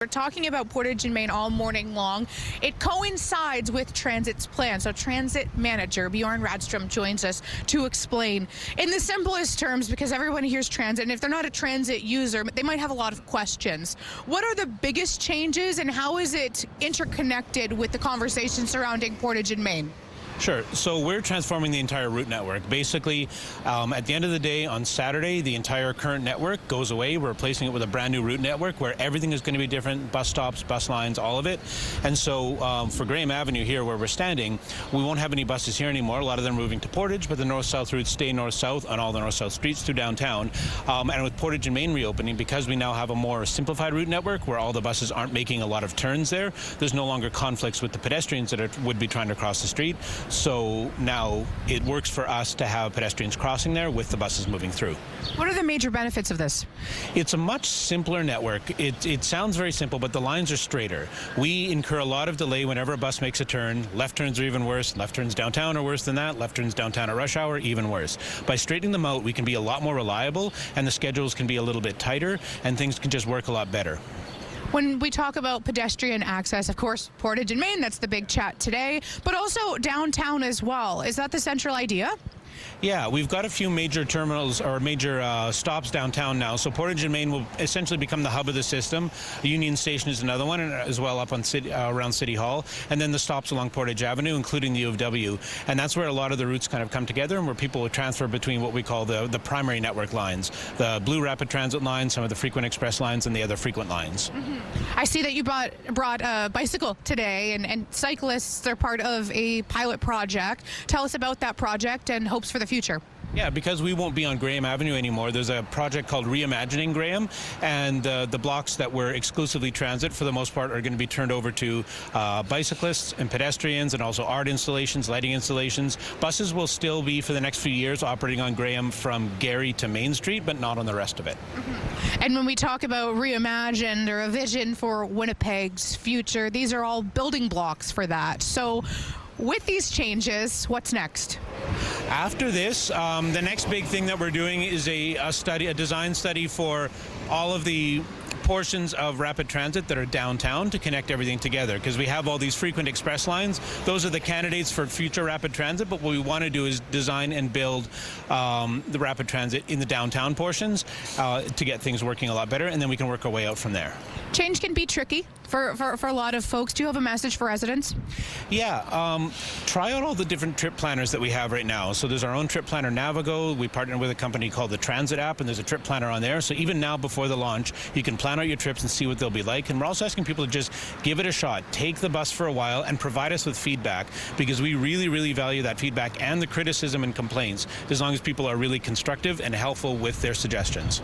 We're talking about Portage and Main all morning long. It coincides with Transit's plan. So Transit Manager Bjorn Radstrom joins us to explain in the simplest terms, because everyone hears transit, and if they're not a transit user, they might have a lot of questions. What are the biggest changes, and how is it interconnected with the conversation surrounding Portage and Main? Sure. So we're transforming the entire route network. Basically, at the end of the day, on Saturday, the entire current network goes away. We're replacing it with a brand new route network where everything is going to be different, bus stops, bus lines, all of it. And so for Graham Avenue here, where we're standing, we won't have any buses here anymore. A lot of them are moving to Portage, but the north-south routes stay north-south on all the north-south streets through downtown. And with Portage and Main reopening, because we now have a more simplified route network where all the buses aren't making a lot of turns there, there's no longer conflicts with the pedestrians that would be trying to cross the street. So now it works for us to have pedestrians crossing there with the buses moving through. What are the major benefits of this? It's a much simpler network. It sounds very simple, but the lines are straighter. We incur a lot of delay whenever a bus makes a turn. Left turns are even worse. Left turns downtown are worse than that. Left turns downtown at rush hour, even worse. By straightening them out, we can be a lot more reliable, and the schedules can be a little bit tighter, and things can just work a lot better. When we talk about pedestrian access, of course, Portage and Main, that's the big chat today, but also downtown as well. Is that the central idea? Yeah, we've got a few major terminals or major stops downtown now. So Portage and Main will essentially become the hub of the system. Union Station is another one, and as well up on around City Hall. And then the stops along Portage Avenue, including the U of W. And that's where a lot of the routes kind of come together, and where people will transfer between what we call the primary network lines. The Blue Rapid Transit lines, some of the frequent express lines, and the other frequent lines. I see that you brought a bicycle today, and cyclists are part of a pilot project. Tell us about that project and hopes for the future. Yeah, because we won't be on Graham Avenue anymore, there's a project called Reimagining Graham, and the blocks that were exclusively transit, for the most part, are going to be turned over to bicyclists and pedestrians, and also art installations, lighting installations. Buses will still be, for the next few years, operating on Graham from Gary to Main Street, but not on the rest of it. And when we talk about reimagined or a vision for Winnipeg's future, these are all building blocks for that. So with these changes, what's next? After this, the next big thing that we're doing is a design study for all of the portions of rapid transit that are downtown to connect everything together, because we have all these frequent express lines. Those are the candidates for future rapid transit, but what we want to do is design and build the rapid transit in the downtown portions to get things working a lot better, and then we can work our way out from there. Change can be tricky for a lot of folks. Do you have a message for residents? Yeah, try out all the different trip planners that we have right now. So there's our own trip planner, Navigo. We partner with a company called the Transit app, and there's a trip planner on there. So even now, before the launch, you can plan out your trips and see what they'll be like. And we're also asking people to just give it a shot, take the bus for a while, and provide us with feedback, because we really, really value that feedback and the criticism and complaints, as long as people are really constructive and helpful with their suggestions.